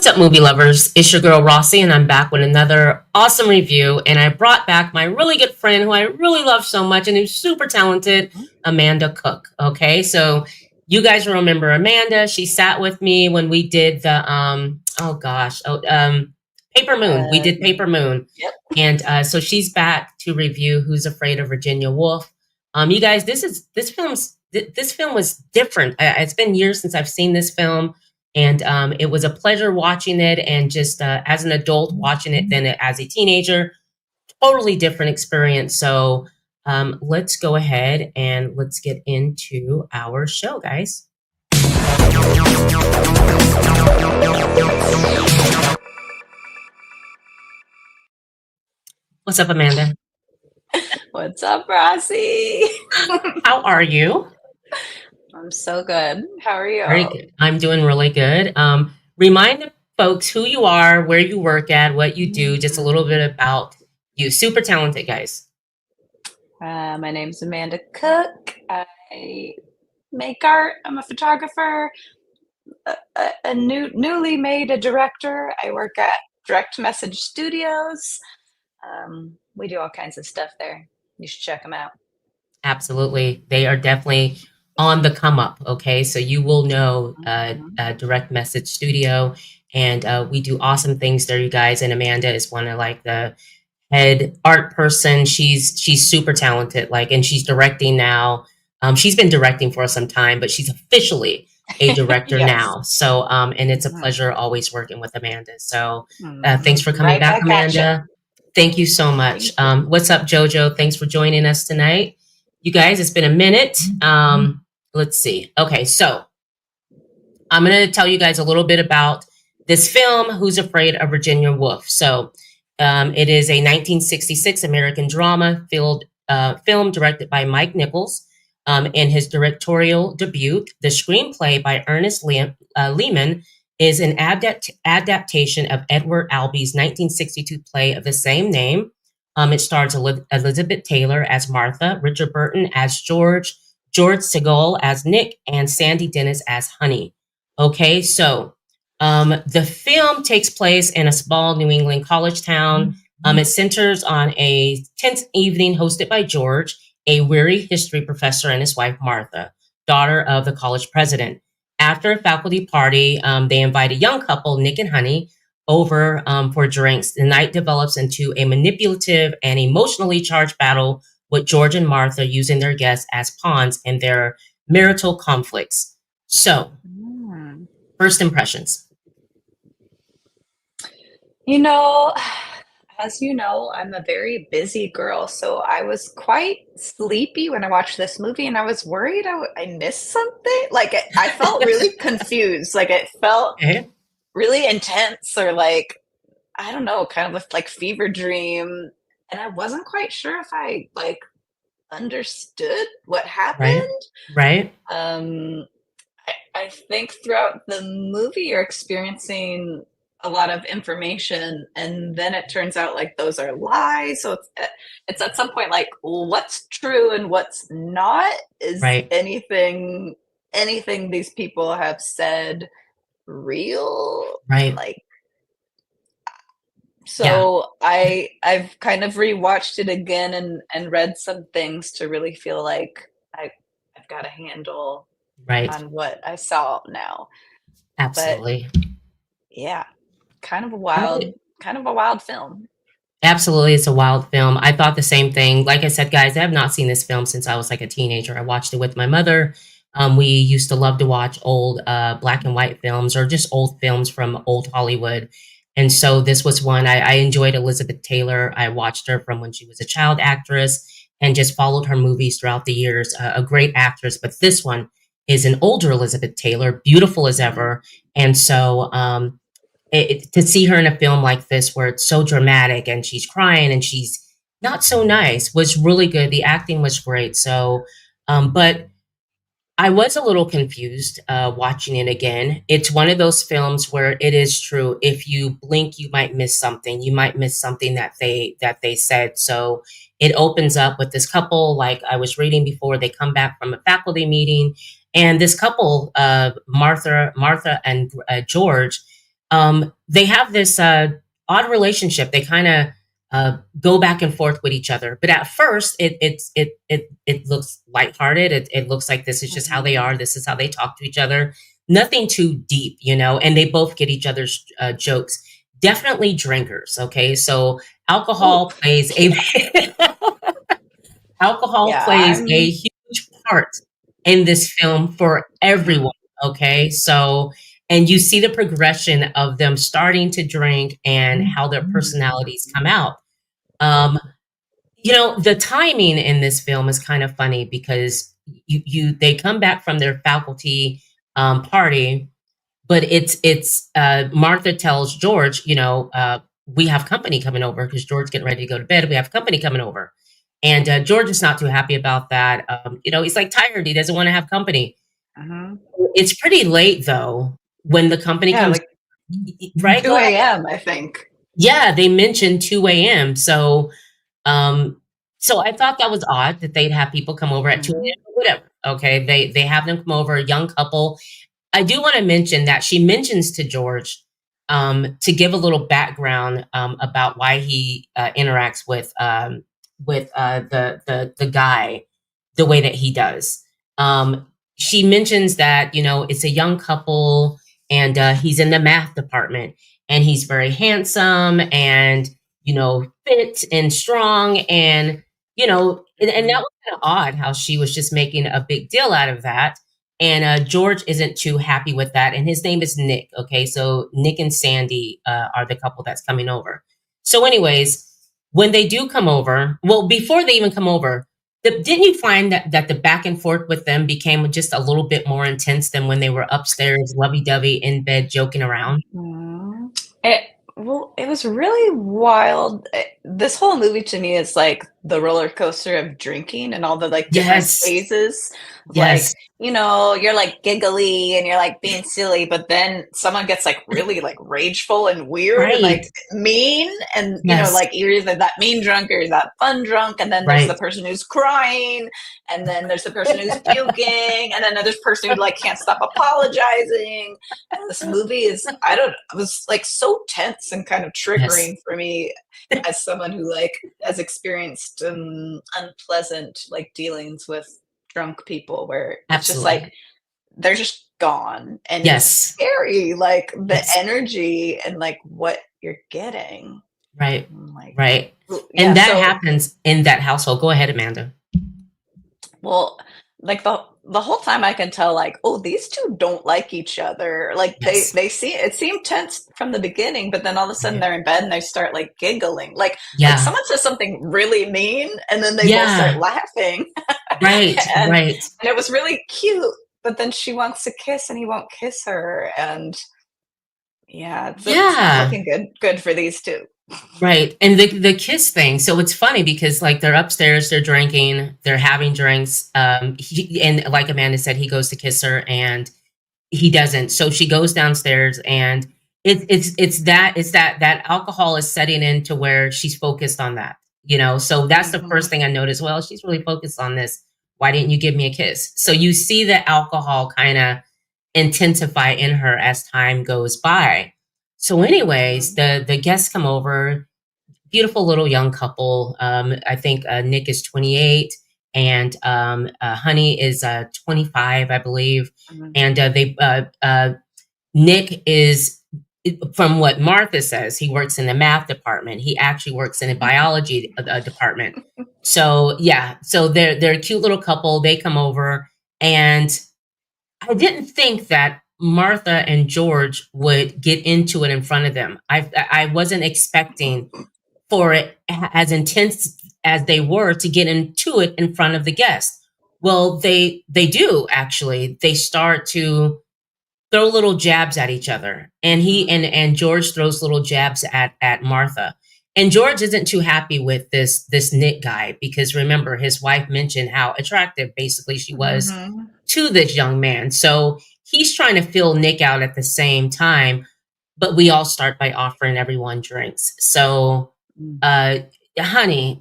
What's up, movie lovers? It's your girl Rossie, and I'm back with another awesome review. And I brought back my really good friend who I really love so much and who's super talented, Amanda Cook. Okay, so you guys remember Amanda? She sat with me when we did the Paper Moon. We did Paper Moon, Yep. and so she's back to review Who's Afraid of Virginia Woolf. You guys, this film was different. It's been years since I've seen this film. And it was a pleasure watching it, and just as an adult watching it than as a teenager, totally different experience. So let's go ahead and let's get into our show, guys. What's up, Amanda? What's up, Rossie? How are you? I'm so good. How are you? Very good. I'm doing really good. Remind the folks who you are, where you work at, what you do, just a little bit about you. Super talented, guys. My name's Amanda Cook. I make art. I'm a photographer. Newly made a director. I work at Direct Message Studios. We do all kinds of stuff there. You should check them out. Absolutely. They are definitely on the come up. Okay. So you will know Direct Message Studio, and we do awesome things there, you guys. And Amanda is one of like the head art person. She's super talented, and she's directing now. She's been directing for some time, but she's officially a director Yes. now. So and it's a pleasure always working with Amanda. So thanks for coming back, Amanda. Thank you so much. What's up, Jojo? Thanks for joining us tonight. You guys, it's been a minute. Let's see. Okay, so I'm going to tell you guys a little bit about this film, Who's Afraid of Virginia Woolf. So it is a 1966 American drama film directed by Mike Nichols. In his directorial debut, the screenplay by Ernest Lehman is an adaptation of Edward Albee's 1962 play of the same name. It stars Elizabeth Taylor as Martha, Richard Burton as George Segal as Nick, and Sandy Dennis as Honey. Okay, so the film takes place in a small New England college town. It centers on a tense evening hosted by George, a weary history professor, and his wife Martha, daughter of the college president. After a faculty party, they invite a young couple, Nick and Honey, over for drinks. The night develops into a manipulative and emotionally charged battle with George and Martha using their guests as pawns in their marital conflicts. So, first impressions. As you know, I'm a very busy girl, so I was quite sleepy when I watched this movie, and I was worried I missed something. I felt really confused. It felt really intense, or I don't know, kind of like fever dream. And I wasn't quite sure if I understood what happened. Right. I think throughout the movie you're experiencing a lot of information, and then it turns out those are lies. So it's at some point what's true and what's not? Is anything these people have said real? Right. I've kind of rewatched it again and read some things to really feel like I've got a handle on what I saw now. Absolutely. But, yeah, kind of a wild film. Absolutely, it's a wild film. I thought the same thing. Like I said, guys, I have not seen this film since I was a teenager. I watched it with my mother. We used to love to watch old black and white films, or just old films from old Hollywood. And so this was one I enjoyed. Elizabeth Taylor. I watched her from when she was a child actress and just followed her movies throughout the years. A great actress, but this one is an older Elizabeth Taylor, beautiful as ever. And so to see her in a film like this, where it's so dramatic and she's crying and she's not so nice, was really good. The acting was great. So, but I was a little confused watching it again. It's one of those films where it is true. If you blink, you might miss something. You might miss something that they said. So it opens up with this couple, like I was reading before, they come back from a faculty meeting, and this couple, Martha and George, they have this odd relationship. They kind of go back and forth with each other. But at first, it looks lighthearted. It looks like this is just how they are. This is how they talk to each other. Nothing too deep, you know. And they both get each other's jokes. Definitely drinkers. Okay, so alcohol Ooh. plays a alcohol Yeah, plays a huge part in this film for everyone. Okay, so and you see the progression of them starting to drink and how their personalities come out. Um, you know, the timing in this film is kind of funny because they come back from their faculty party, but it's Martha tells George, you know, we have company coming over because George's getting ready to go to bed. We have company coming over, and George is not too happy about that. You know, he's like tired. He doesn't want to have company. It's pretty late though when the company yeah, comes. like Right? Go 2 ahead. a.m. I think. Yeah, they mentioned 2 a.m. Um, so I thought that was odd that they'd have people come over at 2 Mhm. a.m. Whatever. Okay, they have them come over, a young couple. I do want to mention that she mentions to George to give a little background about why he interacts with the guy the way that he does. She mentions that you know it's a young couple and he's in the math department and he's very handsome and you know fit and strong and you know and that was kind of odd how she was just making a big deal out of that and George isn't too happy with that. And his name is Nick. Okay. So Nick and Sandy are the couple that's coming over. So, anyways, when they do come over, well, before they even come over, didn't you find that the back and forth with them became just a little bit more intense than when they were upstairs, lovey dovey in bed, joking around? Mhm. It was really wild. This whole movie to me is like the roller coaster of drinking and all the like different Yes. phases of like, Yes. you're like giggly and you're like being silly, but then someone gets like really like rageful and weird and Right. like mean and Yes. like you're either that mean drunk or that fun drunk, and then there's the Right. person who's crying, and then there's the person who's puking, and then there's the person who like can't stop apologizing. And this movie is, I don't, it was like so tense and kind of Yes. triggering for me as someone who like has experienced unpleasant like dealings with drunk people where it's just like Absolutely. they're just gone and it's Yes. scary, like the Yes. energy and like what you're getting. Right. I'm like, Right. yeah, And that so happens in that household. Go ahead, Amanda. well, like the whole time I can tell, like, oh, these two don't like each other. Like Yes. they see it seemed tense from the beginning, but then all of a sudden Right. they're in bed and they start like giggling. Like Yeah. someone says something really mean and then they both start Yeah. laughing. Right. and Right. and it was really cute. But then she wants to kiss and he won't kiss her. And yeah, it's not Yeah. looking good for these two. Right. And the kiss thing. So it's funny because like they're upstairs, they're drinking, they're having drinks. And like Amanda said, he goes to kiss her and he doesn't. So she goes downstairs and it's that alcohol is setting in to where she's focused on that, you know. So that's the Hmm. first thing I noticed. Well, she's really focused on this. Why didn't you give me a kiss? So you see the alcohol kind of intensify in her as time goes by. So, anyways, Hmm. the guests come over, beautiful little young couple. I think Nick is 28 and Honey is 25, I believe. Hmm. And Nick is, from what Martha says, he works in the math department. He actually works in a biology department. So yeah, so they're a cute little couple. They come over, and I didn't think that Martha and George would get into it in front of them. I wasn't expecting for it as intense as they were to get into it in front of the guests. Well, they do actually. They start to throw little jabs at each other, and he Hmm. and George throws little jabs at Martha. And George isn't too happy with this Nick guy because remember his wife mentioned how attractive basically she was Hmm. to this young man. So he's trying to fill Nick out at the same time, but we all start by offering everyone drinks. So, uh, Honey,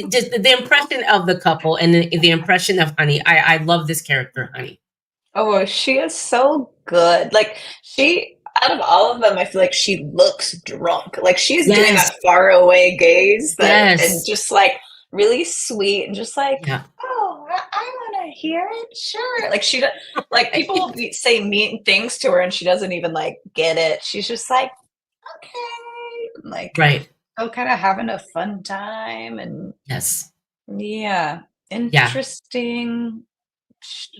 just the impression of the couple and the impression of Honey. I love this character, Honey. Oh, she is so good. Like she out of all of them, I feel like she looks drunk. Like she's doing Yes. that far away gaze and Yes. just like really sweet and just like, Yeah. oh, I want to hear it. Sure. Like like people will Right. say mean things to her and she doesn't even like get it. She's just like, okay. Like, Right. oh, kind of having a fun time. And Yes. yeah, Yeah. interesting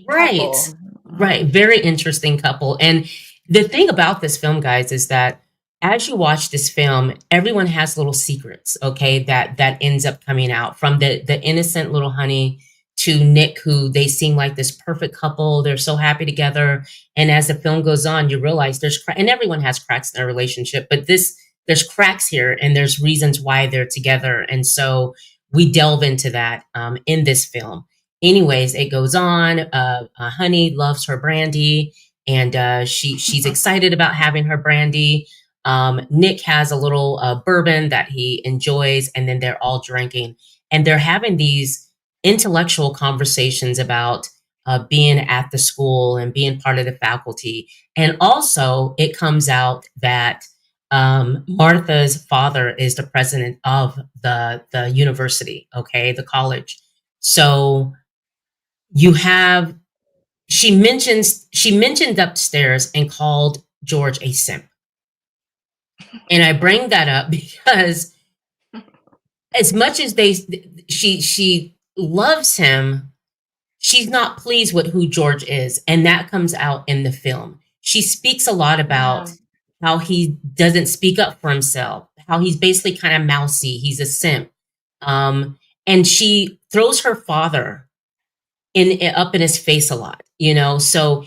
Right. couple. Right. Very interesting couple. And the thing about this film, guys, is that as you watch this film, everyone has little secrets, okay, that ends up coming out from the innocent little honey to Nick, who they seem like this perfect couple. They're so happy together. And as the film goes on, you realize and everyone has cracks in their relationship, but there's cracks here and there's reasons why they're together. And so we delve into that in this film. Anyways, it goes on. Honey loves her brandy, and she's excited about having her brandy. Nick has a little bourbon that he enjoys, and then they're all drinking, and they're having these intellectual conversations about being at the school and being part of the faculty. And also, it comes out that Martha's father is the president of the university, okay, the college. So you have she mentioned upstairs and called George a simp. And I bring that up because as much as she loves him, she's not pleased with who George is, and that comes out in the film. She speaks a lot about Yeah. how he doesn't speak up for himself, how he's basically kind of mousy, he's a simp. And she throws her father up in his face a lot, so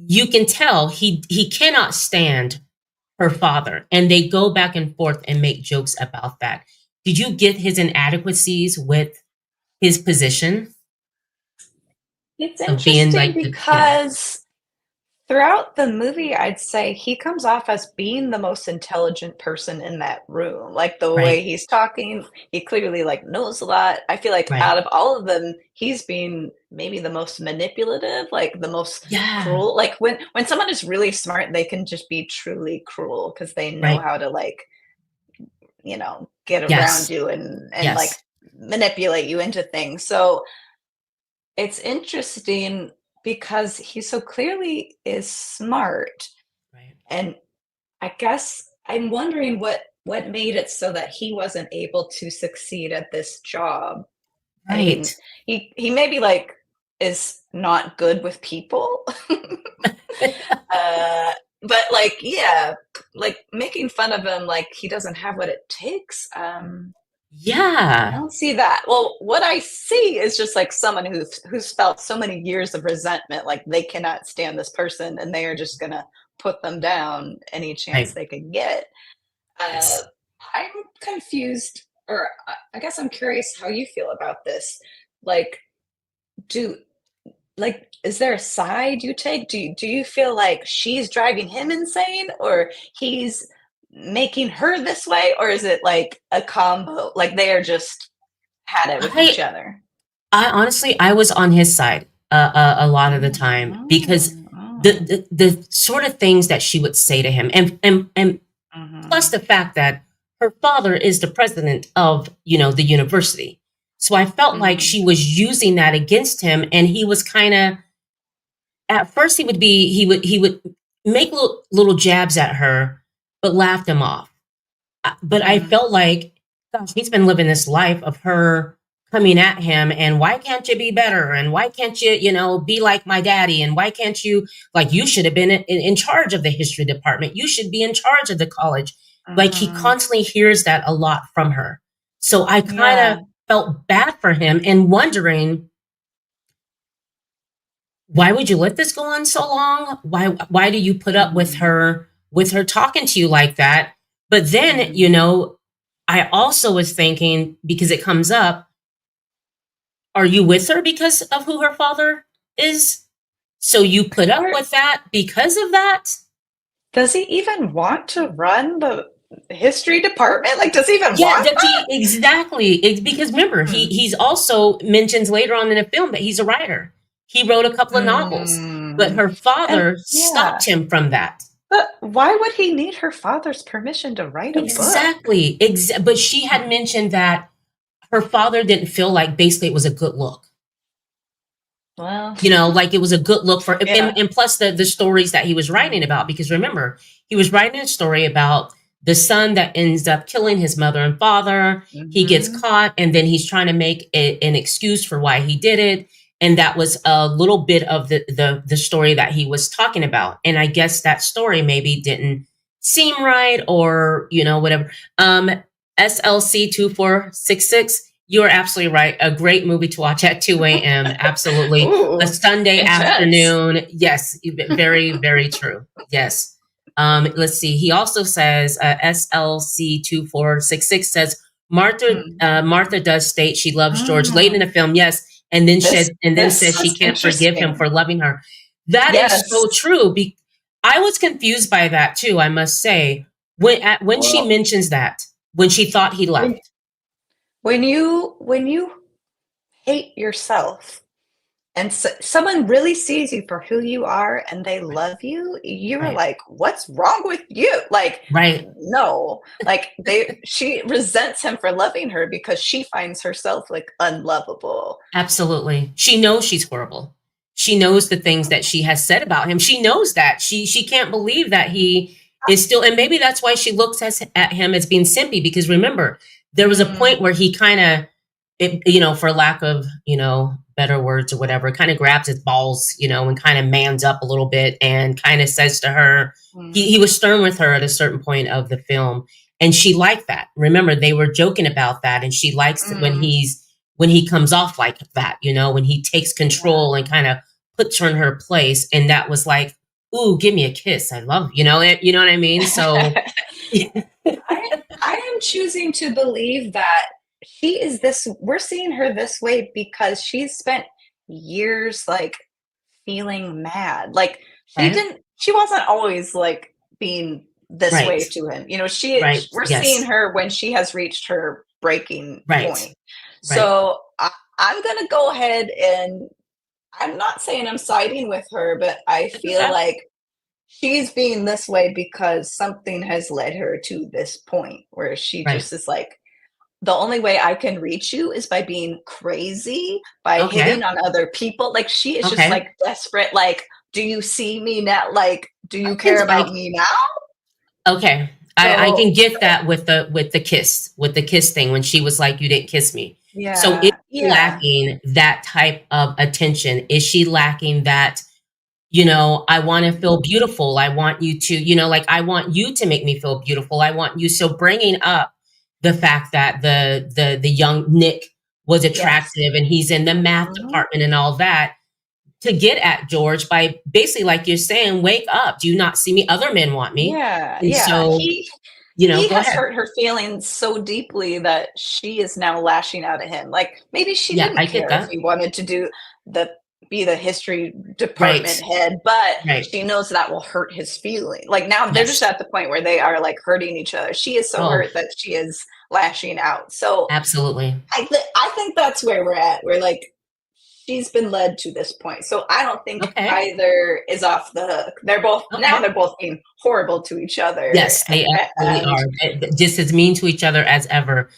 you can tell he cannot stand her father, and they go back and forth and make jokes about that. Did you get his inadequacies with his position It's of being interesting like yeah, because throughout the movie, I'd say he comes off as being the most intelligent person in that room. Like the way right, he's talking, he clearly like knows a lot. I feel like right, out of all of them, he's being maybe the most manipulative, like the most yeah, cruel. Like when someone is really smart, they can just be truly cruel because they know right, how to like, get around yes, you and like yes, manipulate you into things. So it's interesting because he so clearly is smart, right, and I guess I'm wondering what made it so that he wasn't able to succeed at this job. I mean, right. he maybe like is not good with people. uh but like yeah, like making fun of him like he doesn't have what it takes. I Yeah, don't see that. Well, what I see is just like someone who's felt so many years of resentment, like they cannot stand this person, and they are just gonna put them down any chance right, they can get. Uh, yes. I'm confused, or I guess I'm curious how you feel about this. Like, do is there a side you take? Do you feel like she's driving him insane, or he's making her this way, or is it like a combo? Like they are just had it with each I other. I honestly, I was on his side a lot of the Mm, time because mm, mm, the sort of things that she would say to him, and plus mhm, the fact that her father is the president of the university, so I felt like mhm, she was using that against him, and he was kind of at first he would make little jabs at her, but laughed them off. But I mhm. felt like, gosh, he's been living this life of her coming at him and why can't you be better? And why can't you, be like my daddy? And why can't you, like, you should have been in charge of the history department. You should be in charge of the college. Like, he Mhm. constantly hears that a lot from her. So I kind of Yeah. felt bad for him and wondering, why would you let this go on so long? Why do you put up Mhm, with her talking to you like that? But then, mhm. I also was thinking, because it comes up, are you with her because of who her father is? So you put up Or with that because of that? does he even want to run the history department? Like, does he even Yeah, want that he exactly. Because remember, that? he's also mentions later on in the film that he's a writer. He wrote a couple of novels, but Mm. her And father yeah. stopped him from that. But why would he need her father's permission to write a book? Exactly. But she had mentioned that her father didn't feel like basically it was a good look. Well, Like it was a good look for, yeah. and plus the stories that he was writing about, because remember, he was writing a story about the son that ends up killing his mother and father. He gets Mm-hmm. caught, and then he's trying to make an excuse for why he did it. And that was a little bit of the story that he was talking about. And I guess that story maybe didn't seem right, or whatever. SLC 2466, you're absolutely right. A great movie to watch at 2 a.m. Absolutely. A Ooh, Sunday intense. afternoon. Yes, very, very true. Yes. Let's see. He also says, SLC 2466 says, Martha does state she loves George late in Mm. the film. Yes. And then This says she is can't forgive him interesting. for loving her. That is so Yes. true. I was confused by that too, I must say. When she Well, mentions that, when she thought he when left. when you hate yourself and someone really sees you for who you are and they Right. love you, you're Right. like, what's wrong with you? Like, Right. no, like she resents him for loving her because she finds herself like unlovable. Absolutely. She knows she's horrible. She knows the things that she has said about him. She knows that. She can't believe that he is still, and maybe that's why she looks at him as being simpy, because remember, there was a Mm, point where he kind of, for lack of, better words or whatever, kind of grabs his balls, and kind of mans up a little bit and kind of says to her, mm, he was stern with her at a certain point of the film. And she liked that. Remember, they were joking about that. And she likes it mm, when he comes off like that, when he takes control and kind of puts her in her place. And that was like, ooh, give me a kiss. I love, you know what I mean? So yeah. I am choosing to believe that she is this we're seeing her this way because she's spent years like feeling mad. Like okay. she wasn't always like being this Right. way to him. Right. We're seeing Yes. her when she has reached her breaking Right. point. Right. So I'm going to go ahead and I'm not saying I'm siding with her, but I It's feel okay. like she's being this way because something has led her to this point where she Right. just is like, the only way I can reach you is by being crazy, by Okay. hitting on other people. Like she is just Okay. like desperate. Like, do you see me now? Like, do I you can, care about me now? okay. I So can get that with the kiss thing, when she was like, you didn't kiss me. So is yeah, she yeah, lacking that type of attention? Is she lacking that, I want to feel beautiful. I want you to, like, I want you to make me feel beautiful. I want you. So bringing up the fact that the young Nick was yes. attractive and he's in the math Mhm. department and all that, to get at George by basically, like you're saying, wake up. Do you not see me? Other men want me. Yeah, And yeah. so, He go has ahead. hurt her feelings so deeply that she is now lashing out at him. Like, maybe she Yeah, didn't I get care if that. he wanted to the be the history Right. department head, but Right. she knows that will hurt his feeling. Like, now they're just Yes. at the point where they are, like, hurting each other. She is so Oh, hurt that she is lashing out. So, absolutely. I think that's where we're at. We're like, she's been led to this point. So I don't think Okay. either is off the hook. Okay. They're both being horrible to each other. Yes, they absolutely And are. Just as mean to each other as ever.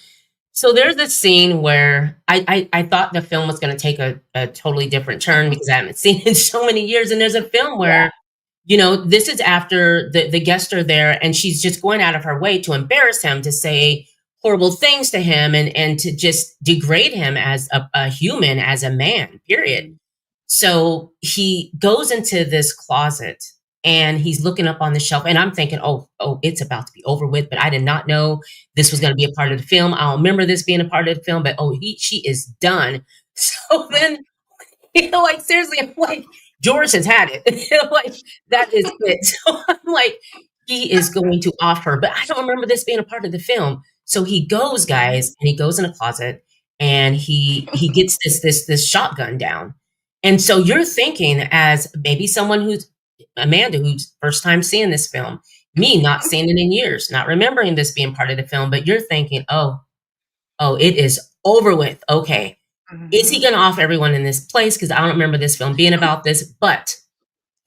So there's this scene where I thought the film was going to take a totally different turn, because I haven't seen it in so many years. And there's a film yeah. where, this is after the guests are there, and she's just going out of her way to embarrass him, to say horrible things to him, and to just degrade him as a human, as a man, period. Mhm. So he goes into this closet and he's looking up on the shelf, and I'm thinking, oh, it's about to be over with. But I did not know this was going to be a part of the film. I don't remember this being a part of the film, but she is done. So then, like, seriously, I'm like, George has had it. Like, that is it. So I'm like, he is going to off her, but I don't remember this being a part of the film. So he goes, guys, Mhm. and he goes in a closet, and he gets this shotgun down. And so you're thinking, as maybe someone who's Amanda, who's first time seeing this film, me not seeing it in years, not remembering this being part of the film, but you're thinking, oh, it is over with. Okay, is he Mhm. going to off everyone in this place? Because I don't remember this film being about this, but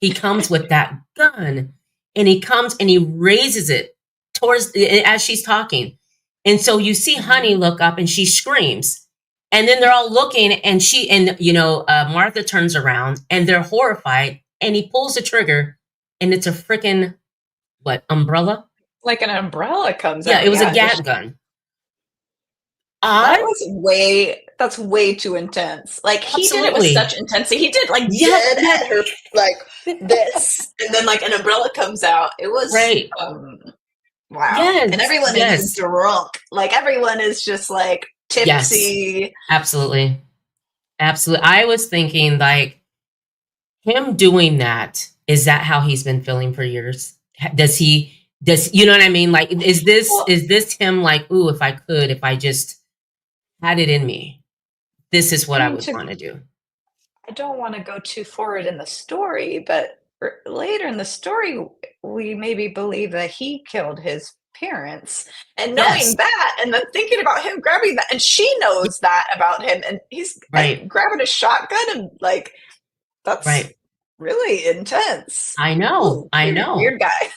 he comes with that gun, and he comes and he raises it towards as she's talking. And so you see Honey look up and she screams. And then they're all looking and Martha turns around and they're horrified and he pulls the trigger and it's a freaking, umbrella? Like an umbrella comes Yeah, out. it was a gat gun. That's way too intense. Like he Absolutely. did it with such intensity. He did like dead at her like this, and then like an umbrella comes out. It was right. Wow. Yes, and everyone is drunk. Like everyone is just like tipsy. Yes, absolutely. Absolutely. I was thinking like him doing that, is that how he's been feeling for years? Does you know what I mean? Like, is this him like, ooh, if I just had it in me, this is what I would want to do. I don't want to go too forward in the story, but later in the story, we maybe believe that he killed his parents. And knowing that, and then thinking about him grabbing that, and she knows that about him, and he's grabbing a shotgun, and like, that's really intense. I know. Ooh, I know. Weird guy.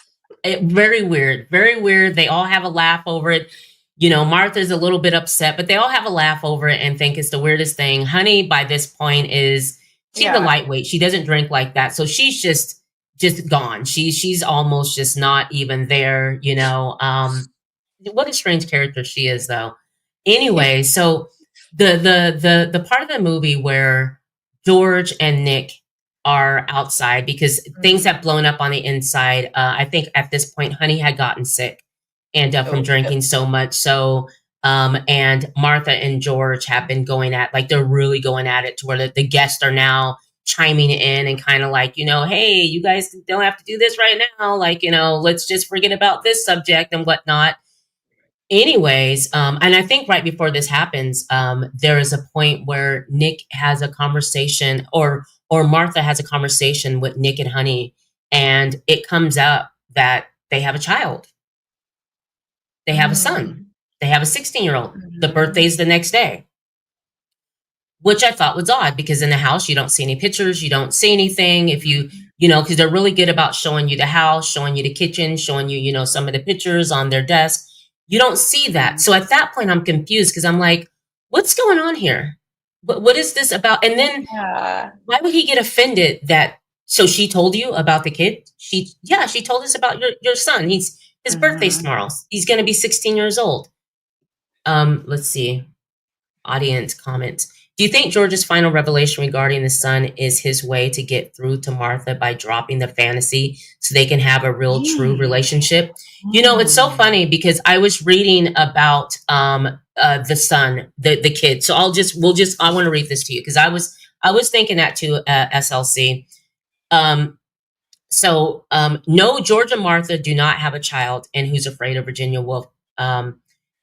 Very weird. Very weird. They all have a laugh over it. Martha's a little bit upset, but they all have a laugh over it and think it's the weirdest thing. Honey, by this point, she's a lightweight. She doesn't drink like that. So she's just gone. She's almost just not even there, What a strange character she is, though. Anyway, so the part of the movie where George and Nick are outside because things have blown up on the inside. I think at this point, Honey had gotten sick and from drinking so much. So, and Martha and George have been going at, like, they're really going at it to where the guests are now chiming in and kind of like, hey, you guys don't have to do this right now. Like, let's just forget about this subject and whatnot. Anyways, and I think right before this happens, there is a point where Nick has a conversation or Martha has a conversation with Nick and Honey, and it comes up that they have a child. They have a son. They have a 16-year-old. The birthday's the next day, which I thought was odd because in the house, you don't see any pictures. You don't see anything. If because they're really good about showing you the house, showing you the kitchen, showing you, some of the pictures on their desk. You don't see that. So at that point, I'm confused because I'm like, what's going on here? What is this about? And then why would he get offended that, so she told you about the kid? She told us about your son. His birthday's tomorrow. He's going to be 16 years old. Let's see. Audience comments. Do you think George's final revelation regarding the son is his way to get through to Martha by dropping the fantasy so they can have a real true relationship? It's so funny because I was reading about the son, the kid. So I want to read this to you because I was thinking that too, SLC. No, George and Martha do not have a child and Who's Afraid of Virginia Woolf.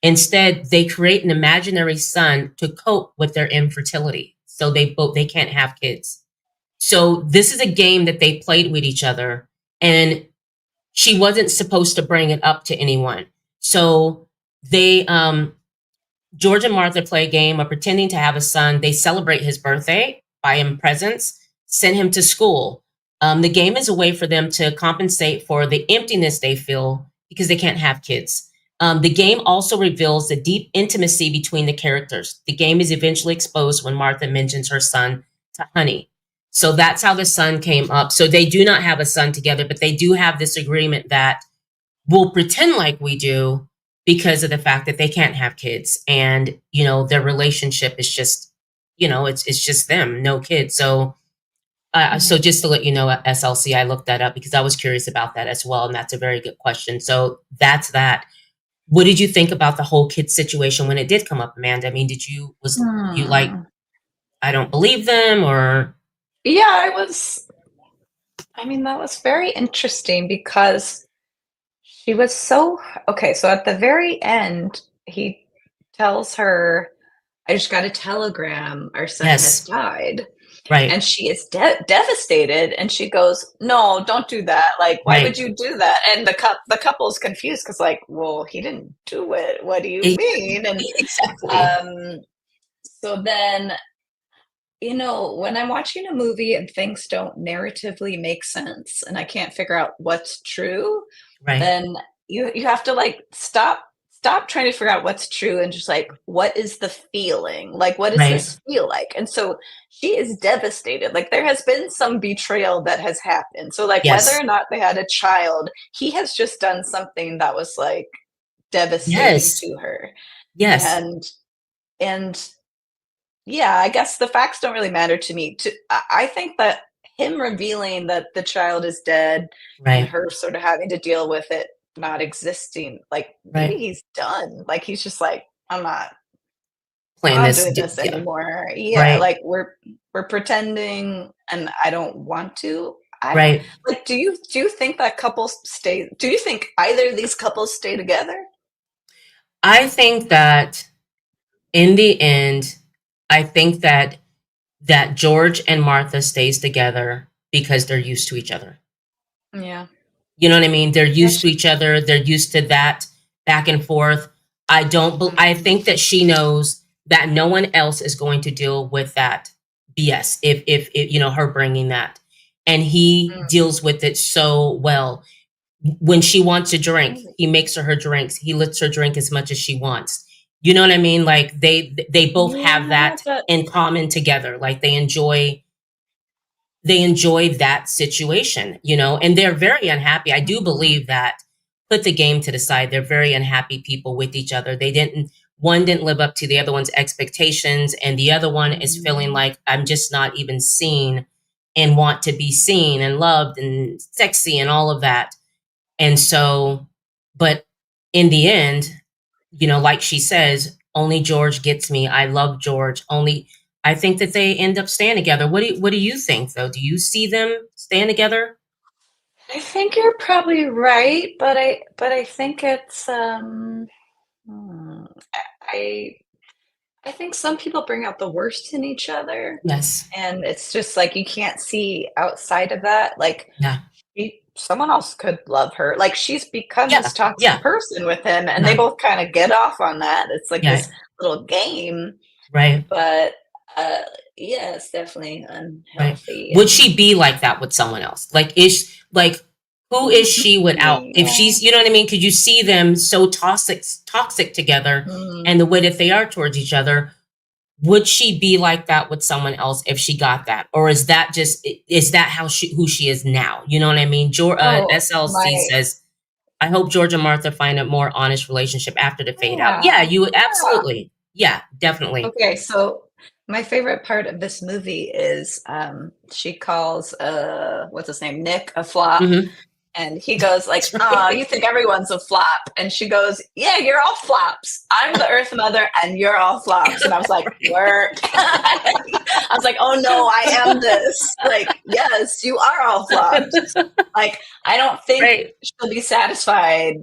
Instead, they create an imaginary son to cope with their infertility. So they can't have kids. So this is a game that they played with each other, and she wasn't supposed to bring it up to anyone. So they, George and Martha play a game of pretending to have a son. They celebrate his birthday, buy him presents, send him to school. The game is a way for them to compensate for the emptiness they feel because they can't have kids. The game also reveals the deep intimacy between the characters. The game is eventually exposed when Martha mentions her son to Honey. So that's how the son came up. So they do not have a son together, but they do have this agreement that we'll pretend like we do because of the fact that they can't have kids. And, their relationship is just, it's just them, no kids. So so just to let you know, SLC, I looked that up because I was curious about that as well. And that's a very good question. So that's that. What did you think about the whole kid situation when it did come up, Amanda? I mean, you like, I don't believe them, or? Yeah, that was very interesting because she was so, okay, so at the very end, he tells her, I just got a telegram, our son has died. Right. And she is devastated, and she goes, no, don't do that. Like, why would you do that? And the couple's confused because, like, well, he didn't do it. What do you mean? And exactly. So then, when I'm watching a movie and things don't narratively make sense and I can't figure out what's true, Right. then you have to like stop trying to figure out what's true and just like what is the feeling? Like what does Right. this feel like? And so she is devastated. Like there has been some betrayal that has happened. So like whether or Yes. not they had a child, he has just done something that was like devastating Yes. to her. Yes. And and yeah, I guess the facts don't really matter to me. I think that him revealing that the child is dead and Right. her sort of having to deal with it not existing, like maybe Right. he's done. Like he's just like, I'm Playing not this. doing this Yeah. anymore. Yeah, Right. like we're pretending and I don't want to. I don't Right. like do you think that couples stay do you think either of these couples stay together? I think that in the end, I think that George and Martha stays together because they're used to each other. Yeah. You know what I mean? They're used Yes. to each other. They're used to that back and forth. I don't. I Mhm. think that she knows that no one else is going to deal with that BS. If her bringing that, and he deals with it so well. When she wants a drink, Mhm. he makes her drinks. He lets her drink as much as she wants. You know what I mean? Like they both have Yeah, that but in common together. Like they enjoy that situation, and they're very unhappy. I do mhm. believe that, put the game to the side, they're very unhappy people with each other. One didn't live up to the other one's expectations, and the other one is feeling Mhm. like I'm just not even seen and want to be seen and loved and sexy and all of that. And so, but in the end, like she says, only George gets me. I love George. I think that they end up staying together. What do you think though? Do you see them staying together? I think you're probably right, but I think it's hmm, I I think some people bring out the worst in each other, Yes. and it's just like you can't see outside of that. Like Yeah. someone else could love her. Like she's become Yeah. this toxic Yeah. person with him, and they Yeah. both kind of get off on that. It's like Yeah. this little game, Right. but uh, yeah, it's definitely Right. unhealthy Would and she be like that with someone else? Who is she without? If yeah. she's, you know what I mean? Could you see them so toxic together, Mm. and the way that they are towards each other? Would she be like that with someone else if she got that, or is that who she is now? You know what I mean? Oh SLC my, says, "I hope George and Martha find a more honest relationship after the fade out." Yeah, yeah, you would yeah. absolutely. Yeah, definitely. Okay, so my favorite part of this movie is she calls what's his name, Nick, a flop. Hmm. And he goes like, That's "Ah, you right. think everyone's a flop?" And she goes, "Yeah, you're all flops. I'm the Earth Mother, and you're all flops." And I was like, "Work." I was like, "Oh no, I am this." Like, yes, you are all flops. Like, I don't think Right. she'll be satisfied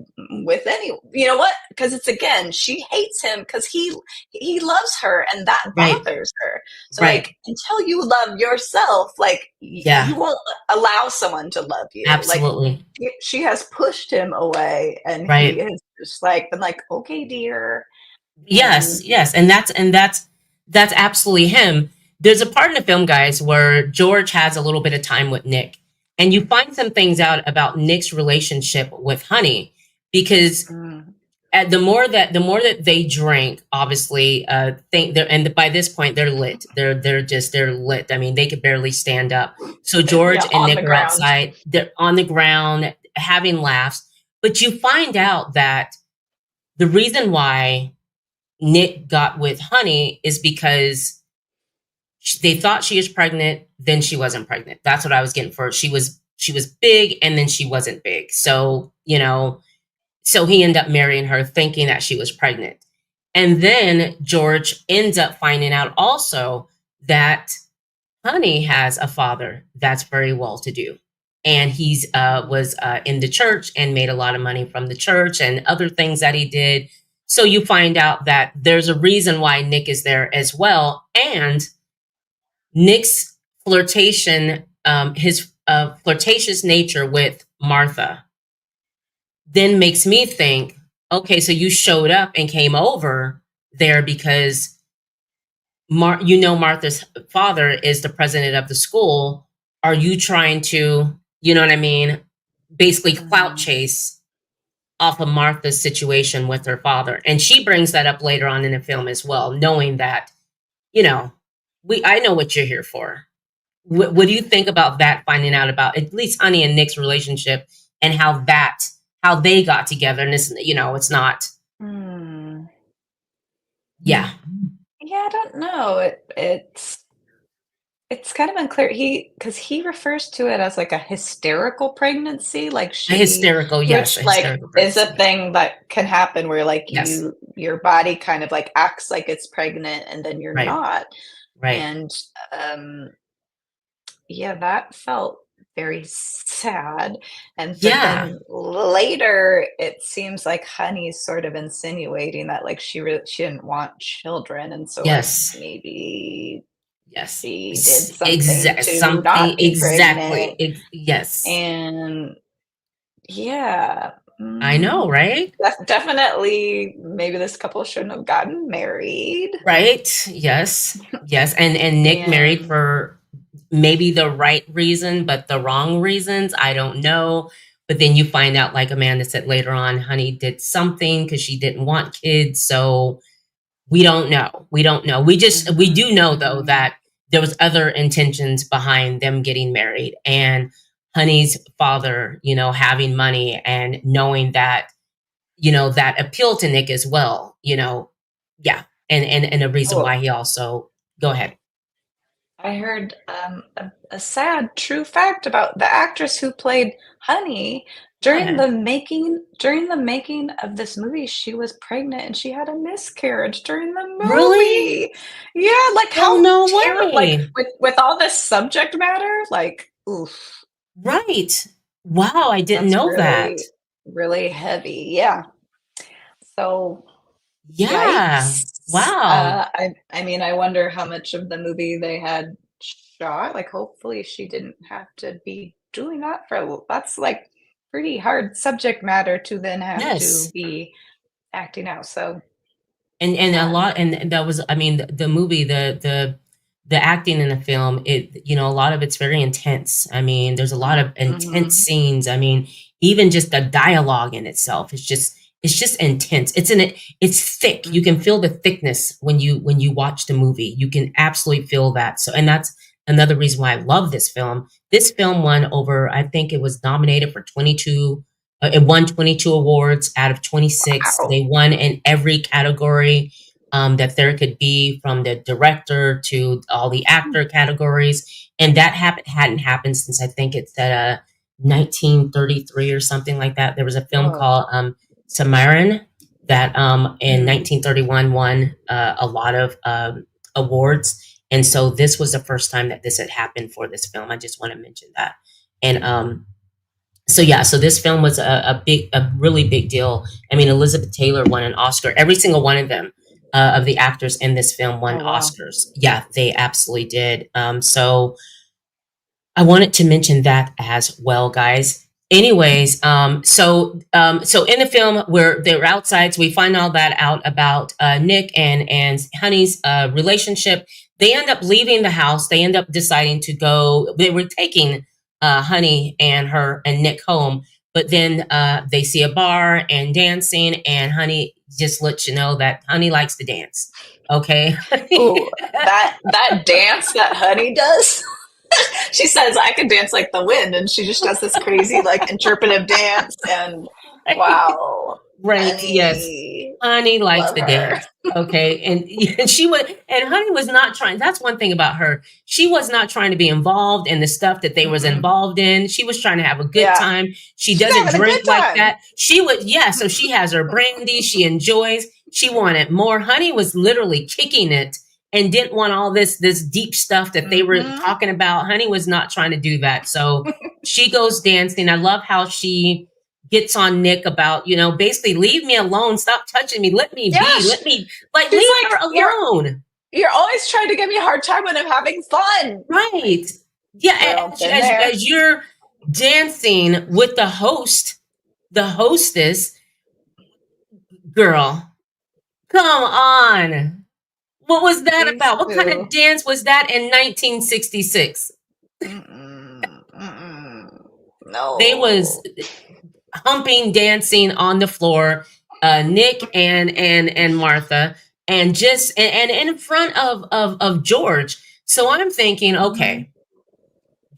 with any. You know what? Because it's again, she hates him because he loves her, and that Right. bothers her. So, Right. like, until you love yourself, like, you Yeah. won't allow someone to love you. Like Absolutely. she has pushed him away, and he Right. has just, like, been like, "Okay, dear," Yes, and yes, and that's absolutely him. There's a part in the film, guys, where George has a little bit of time with Nick, and you find some things out about Nick's relationship with Honey, because mm, the more that they drink, obviously, think they're and by this point they're lit. They're lit. I mean, they could barely stand up. So yeah, George and on Nick the are ground. outside. They're on the ground having laughs, but you find out that the reason why Nick got with Honey is because they thought she was pregnant, then she wasn't pregnant. That's what I was getting for. She was big, and then she wasn't big. So he ended up marrying her thinking that she was pregnant. And then George ends up finding out also that Honey has a father that's very well to do. And he's was in the church and made a lot of money from the church and other things that he did. So you find out that there's a reason why Nick is there as well. And Nick's his flirtatious nature with Martha then makes me think, okay, so you showed up and came over there because Martha's father is the president of the school. Are you trying to, you know what I mean, basically clout Mm. chase off of Martha's situation with her father? And she brings that up later on in the film as well, knowing that, you know, I know what you're here for. What do you think about that? Finding out about at least Honey and Nick's relationship and how they got together, and it's, it's not. Mm. Yeah. Yeah, I don't know. It's kind of unclear. Because he refers to it as like a hysterical pregnancy, like A hysterical, yes, a which like hysterical is a pregnancy. Yeah. thing that can happen where like Yes. your body kind of like acts like it's pregnant and then you're Right. not. Right. And yeah, that felt very sad. But Yeah. then later it seems like Honey's sort of insinuating that like she didn't want children, and so like Yes. maybe Yes. she did something Exact to something not be exactly. pregnant. Yes. And yeah, I know, right? definitely maybe this couple shouldn't have gotten married. Right? Yes. Yes. And Nick married And for maybe the right reason, but the wrong reasons. I don't know. But then you find out, like Amanda said later on, Honey did something because she didn't want kids. So we don't know. We don't know. We mhm, do know though mhm. that there was other intentions behind them getting married, and Honey's father, having money and knowing that, that appealed to Nick as well, yeah. And a reason Oh, why he also, go ahead. I heard a sad true fact about the actress who played Honey. Go ahead. During the making of this movie, she was pregnant and she had a miscarriage during the Really? movie. Yeah, like Oh, how no like way. with all this subject matter, like oof, Right. Wow, I didn't that's know that. really heavy. Yeah. So Yeah. yikes. Wow. I mean, I wonder how much of the movie they had shot. Like, hopefully, she didn't have to be doing that that's like pretty hard subject matter to then have to Yes. be acting out. So And a sad. lot, and that was, I mean, the movie, the acting in the film, it, a lot of it's very intense. I mean, there's a lot of intense Mm-hmm. scenes. I mean, even just the dialogue in itself is just intense. It's thick. You can Mm-hmm. feel the thickness when you watch the movie. You can absolutely feel that. So, and that's another reason why I love this film. This film won over, I think it was nominated for 22. It won 22 awards out of 26. Wow. They won in every category that there could be, from the director to all the actor categories. And that hadn't happened since, I think it's at 1933 or something like that. There was a film Oh. called Samarin that in Mm. 1931 won a lot of awards. And so this was the first time that this had happened for this film. I just want to mention that. And so yeah, so this film was a really big deal. I mean, Elizabeth Taylor won an Oscar. Every single one of them, of the actors in this film, won Oh wow. Oscars. Yeah, they absolutely did. So I wanted to mention that as well, guys. Anyways, so in the film where they're outside, so we find all that out about Nick and Honey's relationship. They end up leaving the house. They end up deciding to go. They were taking Honey and her and Nick home, but then they see a bar and dancing, and Honey just lets you know that Honey likes to dance. Okay. Ooh, that dance that Honey does. She says I can dance like the wind, and she just does this crazy like interpretive dance. And wow, Right. Yes. Honey, Honey likes love to her. dance. Okay. And she was, and Honey was not trying. That's one thing about her. She was not trying to be involved in the stuff that they was Mm-mm. involved in. She was trying to have a good Yeah, time. She she's doesn't having a drink good like time. that. She would, yeah. So she has her brandy. She enjoys. She wanted more. Honey was literally kicking it and didn't want all this deep stuff that they were Mm-hmm. talking about. Honey was not trying to do that. So she goes dancing. I love how she gets on Nick about, basically, leave me alone, stop touching me, let me Yeah, be, let me, like, she's leave like, her alone. you're always trying to give me a hard time when I'm having fun. Like, Right. Yeah, girl, as, been as, there. as you're dancing with the hostess, girl, come on. What was that These about? What kind two. of dance was that in 1966? They was No. humping, dancing on the floor, Nick and Martha, and just and in front of George. So I'm thinking, okay,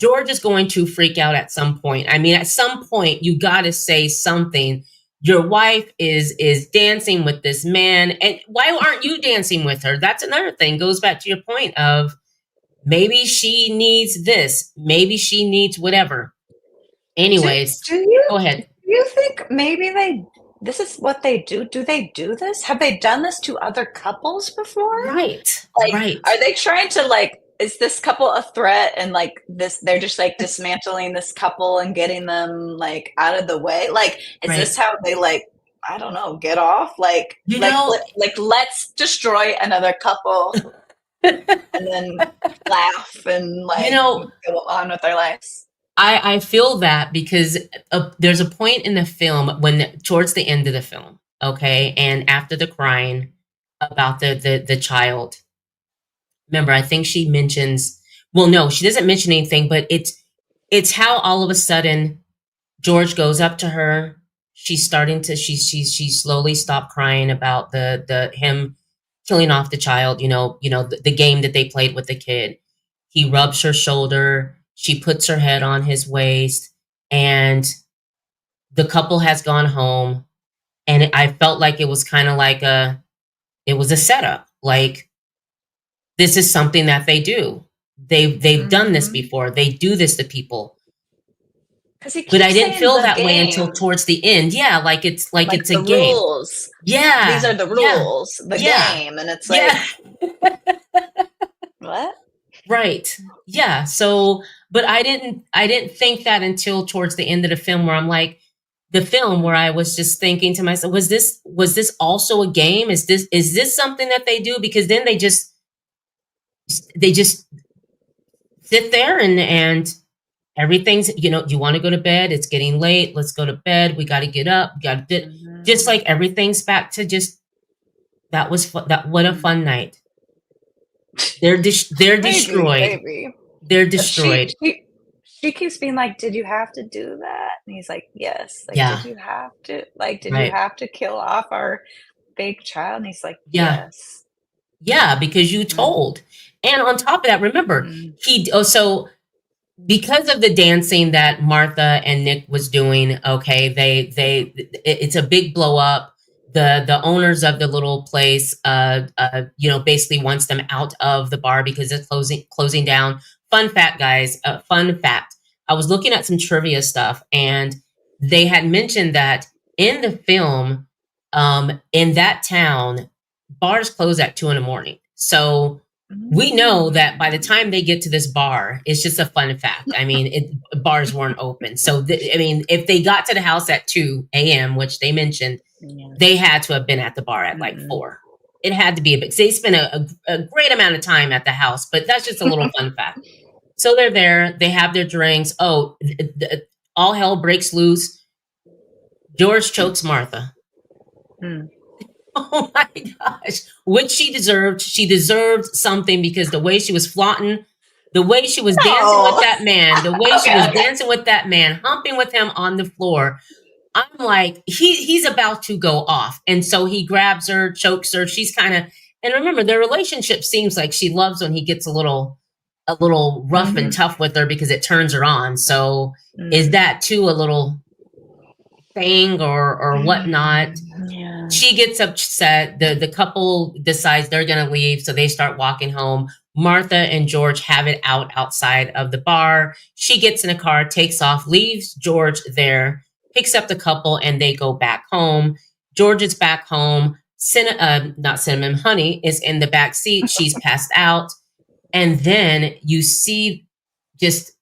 George is going to freak out at some point. I mean, at some point, you got to say something. Your wife is dancing with this man, and why aren't you dancing with her? That's another thing. Goes back to your point of maybe she needs this, maybe she needs whatever. Anyways, Do you go ahead. think maybe this is what they do? Do they do this? Have they done this to other couples before? Right, Like, right, are they trying to like? Is this couple a threat? And like this, they're just like dismantling this couple and getting them like out of the way. Like, is this right. how they like? I don't know. Get off. You know, Let's destroy another couple and then laugh and you like know, go on with our lives. I feel that because there's a point in the film when towards the end of the film, okay, and after the crying about the child. Remember, I think she mentions. Well, no, she doesn't mention anything, but it's how all of a sudden George goes up to her. She's starting to she slowly stopped crying about the him killing off the child. The game that they played with the kid. He rubs her shoulder. She puts her head on his waist, and the couple has gone home. And I felt like it was kind of like it was a setup. Like this is something that they do. They've done this before. They do this to people. Because he But I keeps didn't saying feel the that way until game, towards the end. Yeah, like it's a the game. rules. These Yeah, are the yeah, rules, the yeah, game, and it's like, yeah. what? Right. Yeah. So, but I didn't think that until towards the end of the film where I'm like the film where I was just thinking to myself, was this also a game? Is this something that they do? Because then they just sit there and everything's, you want to go to bed, it's getting late, let's go to bed, we got to get up, we got to just like everything's back to just that was that what a fun night. They're Maybe, destroyed. maybe. They're She destroyed. she she keeps being like, "Did you have to do that?" And he's like, "Yes." Like, Yeah. "Did you have to? Like, did you Right. have to kill off our fake child?" And he's like, Yeah. "Yes." Yeah, because you Mm, told. And on top of that, remember, mm, so because of the dancing that Martha and Nick was doing, okay, it's a big blow up. The owners of the little place basically wants them out of the bar because it's closing down. Fun fact, guys, fun fact. I was looking at some trivia stuff and they had mentioned that in the film, in that town, bars close at 2 in the morning. So we know that by the mm. time they get to this bar, it's just a fun fact. I mean, bars weren't open. So, I mean, if they got to the house at 2 a.m., which they mentioned, Yeah. they had to have been at the bar at like 4. It had to be a big, they spent a great amount of time at the house, but that's just a little fun fact. So they're there, they have their drinks. Oh, all hell breaks loose. George chokes Martha. Mm. Oh my gosh. Which she deserved. She deserved something because the way she was flaunting, the way she was dancing with No. that man, the way she Okay, was okay. dancing with that man, humping with him on the floor. I'm like, he's about to go off. And so he grabs her, chokes her. She's kind of, and remember, their relationship seems like she loves when he gets a little rough and tough with her because it turns her on. So is that too a little thing or whatnot? Yeah. She gets upset. The couple decides they're going to leave, so they start walking home. Martha and George have it outside of the bar. She gets in a car, takes off, leaves George there, picks up the couple, and they go back home. George is back home. Not Cinnamon, Honey is in the back seat. She's passed out. And then you see just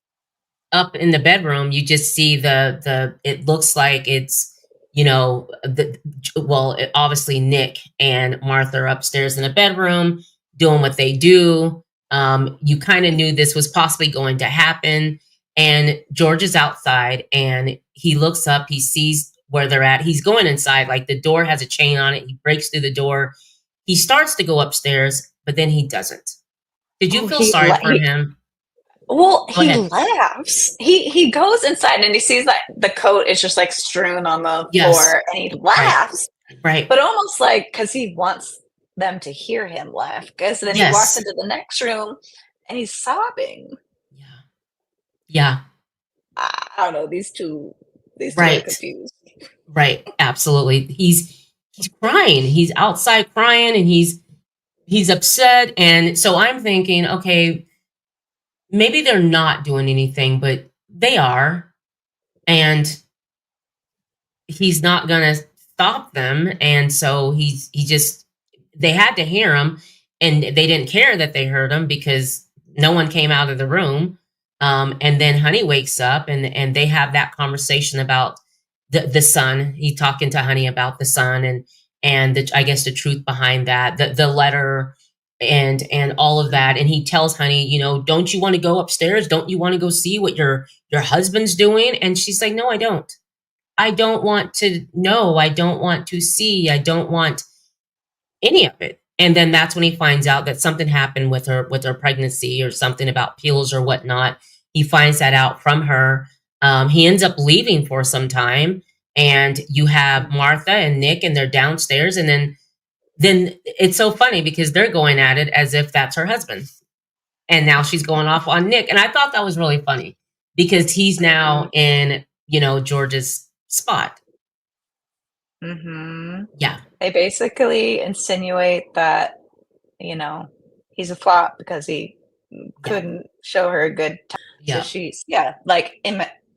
up in the bedroom, you just see it looks like it's, obviously Nick and Martha are upstairs in the bedroom doing what they do. You kind of knew this was possibly going to happen. And George is outside and he looks up, he sees where they're at. He's going inside, like the door has a chain on it. He breaks through the door. He starts to go upstairs. but then he doesn't. Did you Oh, feel sorry for him? Well, Go he ahead. laughs. He goes inside and he sees that the coat is just like strewn on the Yes. floor, and he Right. laughs, Right. but almost like because he wants them to hear him laugh. Because then he walks Yes. into the next room and he's sobbing. Yeah. Yeah. I don't know. These two are Right. confused. Right. Absolutely. He's crying. He's outside crying, and he's upset. And so I'm thinking, okay, maybe they're not doing anything, but they are. And he's not going to stop them. And so he just, they had to hear him, and they didn't care that they heard him because no one came out of the room. And then Honey wakes up, and they have that conversation about the son. He talking to Honey about the son, and I guess the truth behind that, the letter, and all of that. And he tells Honey, don't you want to go upstairs? Don't you want to go see what your husband's doing? And she's like, no, I don't. I don't want to know. I don't want to see. I don't want any of it. And then that's when he finds out that something happened with her pregnancy, or something about pills or whatnot. He finds that out from her. He ends up leaving for some time, and you have Martha and Nick, and they're downstairs, and then it's so funny because they're going at it as if that's her husband, and now she's going off on Nick, and I thought that was really funny because he's now in George's spot. Mm-hmm. Yeah. They basically insinuate that, he's a flop because he couldn't show her a good time. Yeah. So she's, like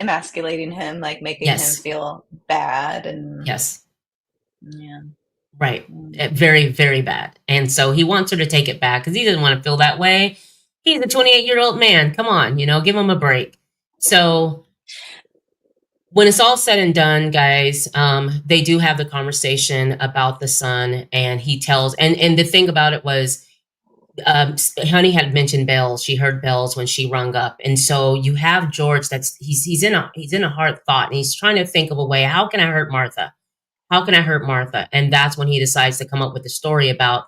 emasculating him, like making him feel bad. And yes. Yeah. Right. Very, very bad. And so he wants her to take it back because he doesn't want to feel that way. He's a 28-year-old man. Come on, give him a break. So when it's all said and done, guys, they do have the conversation about the son, and he tells, and the thing about it was, Honey had mentioned bells. She heard bells when she rung up, and so you have George. He's in a hard thought, and he's trying to think of a way. How can I hurt Martha? How can I hurt Martha? And that's when he decides to come up with the story about,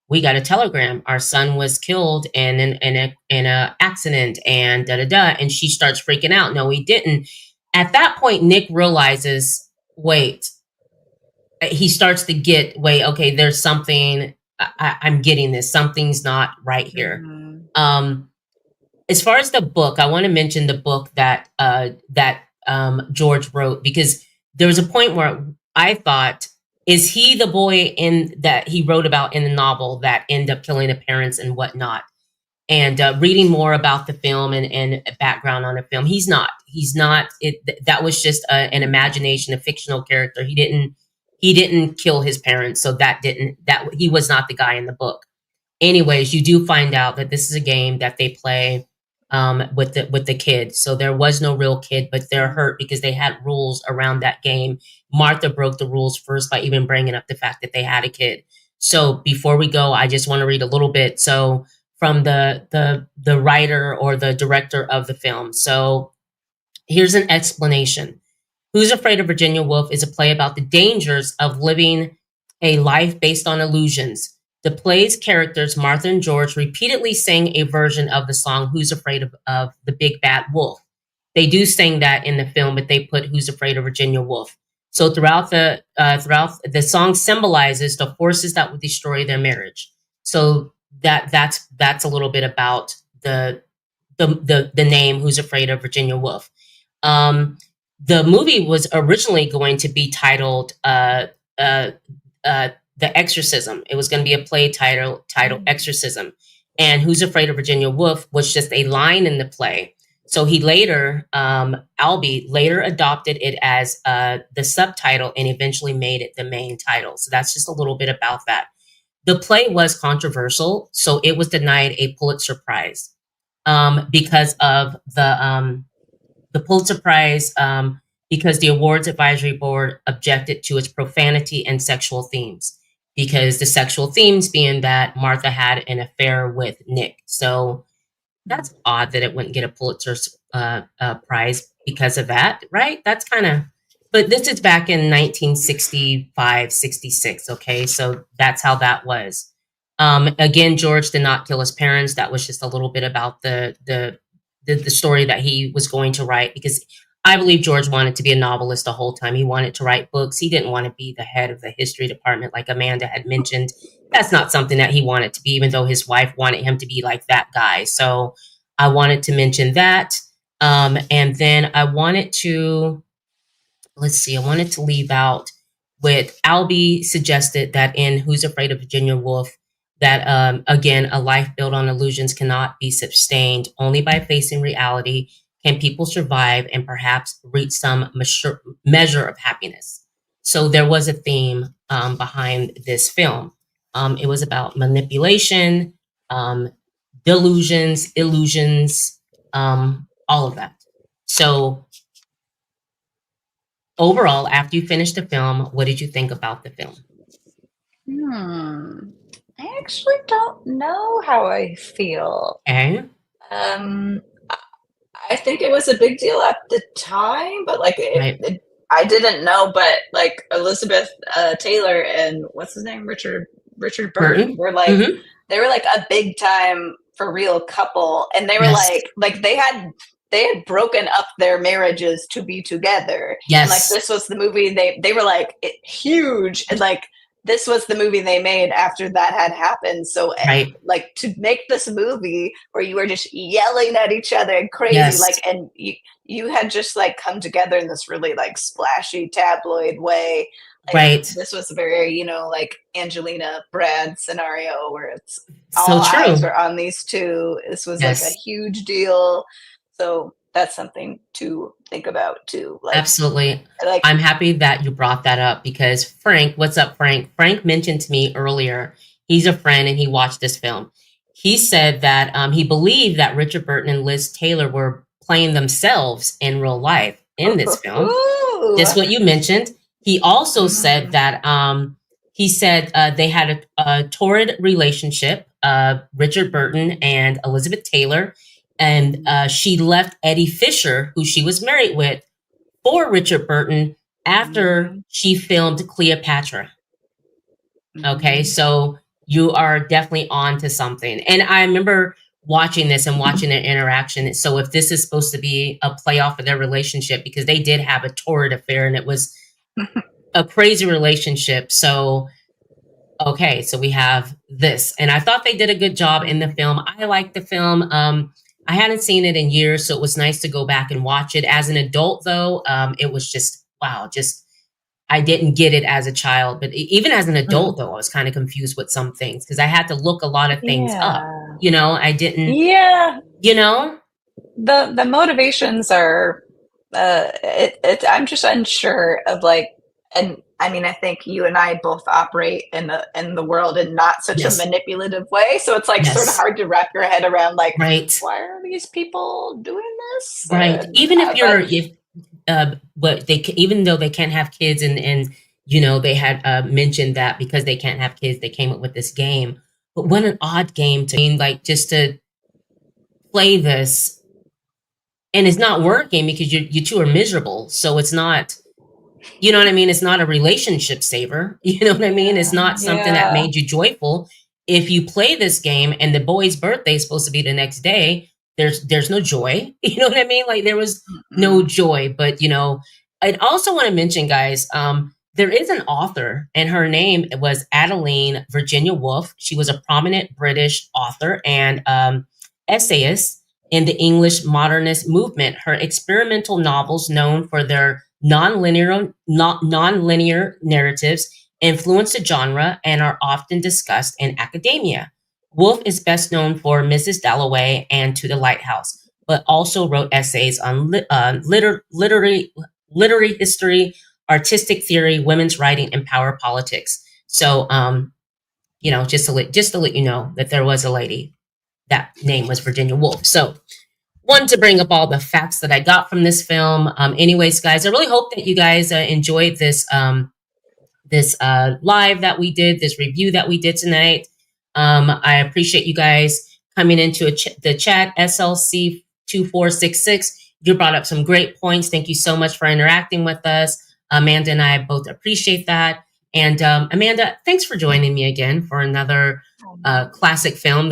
we got a telegram. Our son was killed in a accident, and da da da. And she starts freaking out. No, he didn't. At that point, Nick realizes, wait. He starts to get, wait, okay, there's something. I'm getting this. Something's not right here. Mm-hmm. As far as the book, I want to mention the book that George wrote, because there was a point where I thought, is he the boy that he wrote about in the novel that ended up killing the parents and whatnot? And reading more about the film and background on the film, he's not. That was just an imagination, a fictional character. He didn't kill his parents, so that he was not the guy in the book. Anyways, you do find out that this is a game that they play with the kid. So there was no real kid, but they're hurt because they had rules around that game. Martha broke the rules first by even bringing up the fact that they had a kid. So before we go, I just want to read a little bit. So from the writer or the director of the film. So here's an explanation. Who's Afraid of Virginia Woolf is a play about the dangers of living a life based on illusions. The play's characters, Martha and George, repeatedly sing a version of the song Who's Afraid of the Big Bad Wolf. They do sing that in the film, but they put Who's Afraid of Virginia Woolf. So throughout the song symbolizes the forces that would destroy their marriage. So that's a little bit about the name Who's Afraid of Virginia Woolf. The movie was originally going to be titled The Exorcism. It was going to be a play titled Exorcism. And Who's Afraid of Virginia Woolf was just a line in the play. So he later, Albee later adopted it as the subtitle and eventually made it the main title. So that's just a little bit about that. The play was controversial, so it was denied a Pulitzer Prize because of the Pulitzer Prize, because the awards advisory board objected to its profanity and sexual themes, because the sexual themes being that Martha had an affair with Nick. So that's odd that it wouldn't get a Pulitzer Prize because of that, right? That's kind of, but this is back in 1965, 66. Okay. So that's how that was. Again, George did not kill his parents. That was just a little bit about the story that he was going to write, because I believe George wanted to be a novelist the whole time. He wanted to write books. He didn't want to be the head of the history department, like Amanda had mentioned. That's not something that he wanted to be, even though his wife wanted him to be like that guy. So I wanted to mention that. And then I wanted to, let's see, I wanted to leave out with Albee suggested that in Who's Afraid of Virginia Woolf, that again, a life built on illusions cannot be sustained. Only by facing reality can people survive and perhaps reach some measure of happiness. So there was a theme behind this film. It was about manipulation, delusions, illusions, all of that. So overall, after you finished the film, what did you think about the film? I actually don't know how I feel. Okay. I think it was a big deal at the time, but like I didn't know. But like Elizabeth Taylor and what's his name, Richard Burton were like they were like a big time for real couple, and they were like they had broken up their marriages to be together. Yes. And like this was the movie they were like huge, and like this was the movie they made after that had happened. So like to make this movie where you were just yelling at each other and crazy, like, and you had just like come together in this really like splashy tabloid way. Like, this was very, you know, like Angelina Brad scenario where it's all eyes are on these two. This was like a huge deal. So that's something to think about too. Like, absolutely. Like, I'm happy that you brought that up, because Frank, what's up, Frank? Frank mentioned to me earlier, he's a friend and he watched this film. He said that he believed that Richard Burton and Liz Taylor were playing themselves in real life in this film. Just what you mentioned. He also said that they had a torrid relationship, Richard Burton and Elizabeth Taylor. And she left Eddie Fisher, who she was married with, for Richard Burton after she filmed Cleopatra. Okay, so you are definitely on to something. And I remember watching this and watching their interaction. So if this is supposed to be a playoff of their relationship, because they did have a torrid affair and it was a crazy relationship. So, okay, so we have this. And I thought they did a good job in the film. I liked the film. I hadn't seen it in years, so it was nice to go back and watch it. As an adult, though, it was just, wow, I didn't get it as a child. But even as an adult, though, I was kind of confused with some things because I had to look a lot of things up. You know, I didn't. Yeah. You know? The motivations are, I'm just unsure of like, and I mean, I think you and I both operate in the world in not such a manipulative way. So it's like sort of hard to wrap your head around, like, why are these people doing this? Right. Even if even though they can't have kids, and you know they had mentioned that because they can't have kids, they came up with this game. But what an odd game to like just to play this, and it's not working because you two are miserable. So it's not. You know what I mean? It's not a relationship saver. You know what I mean? It's not something that made you joyful. If you play this game and the boy's birthday is supposed to be the next day, there's no joy. You know what I mean? Like there was no joy. But, you know, I'd also want to mention, guys, there is an author and her name was Adeline Virginia Woolf. She was a prominent British author and essayist in the English modernist movement. Her experimental novels, known for their non-linear narratives, influence the genre and are often discussed in academia. Woolf is best known for Mrs. Dalloway and To the Lighthouse, but also wrote essays on literary history, artistic theory, women's writing, and power politics. So, you know, just to let you know that there was a lady that name was Virginia Woolf. So, wanted to bring up all the facts that I got from this film. Anyways, guys, I really hope that you guys enjoyed this live that we did, this review that we did tonight. I appreciate you guys coming into the chat, SLC2466. You brought up some great points. Thank you so much for interacting with us. Amanda and I both appreciate that. And Amanda, thanks for joining me again for another classic film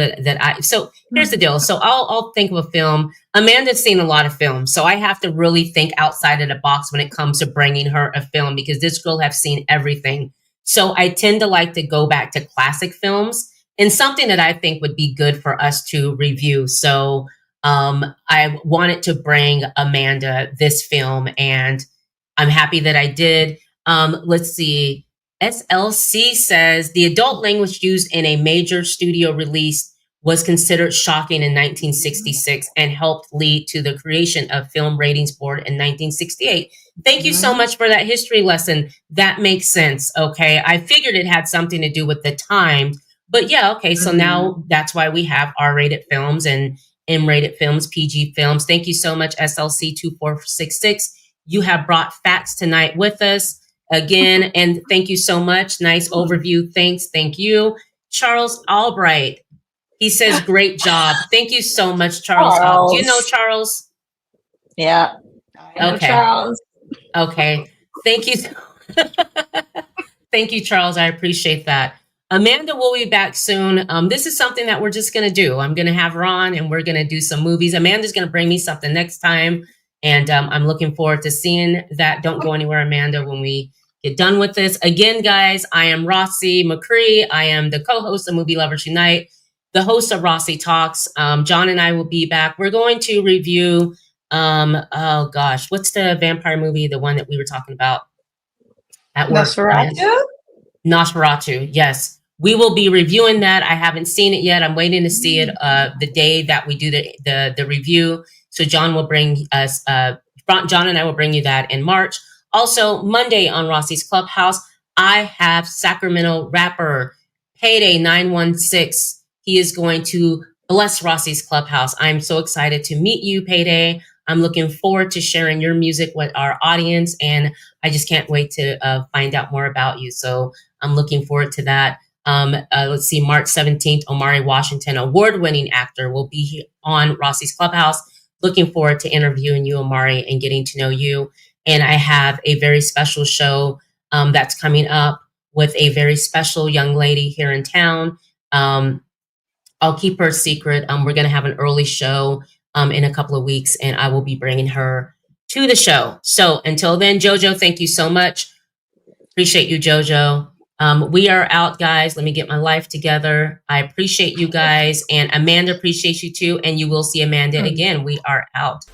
so here's the deal. So I'll think of a film. Amanda's seen a lot of films, so I have to really think outside of the box when it comes to bringing her a film, because this girl has seen everything. So I tend to like to go back to classic films and something that I think would be good for us to review. So I wanted to bring Amanda this film, and I'm happy that I did. Let's see. SLC says the adult language used in a major studio release was considered shocking in 1966 and helped lead to the creation of Film Ratings Board in 1968. Thank you so much for that history lesson. That makes sense. Okay. I figured it had something to do with the time, but yeah. Okay. So now that's why we have R-rated films and M-rated films, PG films. Thank you so much, SLC2466. You have brought facts tonight with us again, and thank you so much. Nice overview. Thanks. Thank you. Charles Albright. He says, great job. Thank you so much, Charles. Do you know Charles? Yeah. I know Charles. Okay. Thank you. Thank you, Charles. I appreciate that. Amanda will be back soon. This is something that we're just going to do. I'm going to have her on and we're going to do some movies. Amanda's going to bring me something next time. And I'm looking forward to seeing that. Don't go anywhere, Amanda, when we get done with this. Again, guys, I am Rossie McCree. I am the co-host of Movie Lovers Unite, the host of Rossie Talks. John and I will be back. We're going to review, oh gosh, what's the vampire movie, the one that we were talking about at work? Nosferatu, yes. We will be reviewing that. I haven't seen it yet. I'm waiting to see it the day that we do the review. So John will bring us, John and I will bring you that in March. Also, Monday on Rossie's Clubhouse, I have Sacramento rapper Payday 916. He is going to bless Rossie's Clubhouse. I'm so excited to meet you, Payday. I'm looking forward to sharing your music with our audience, and I just can't wait to find out more about you. So I'm looking forward to that. Let's see, March 17th, Omari Washington, award-winning actor, will be on Rossie's Clubhouse. Looking forward to interviewing you, Omari, and getting to know you. And I have a very special show that's coming up with a very special young lady here in town. I'll keep her secret. We're going to have an early show in a couple of weeks, and I will be bringing her to the show. So until then, Jojo, thank you so much. Appreciate you, Jojo. We are out, guys. Let me get my life together. I appreciate you guys, and Amanda appreciates you too. And you will see Amanda again. We are out.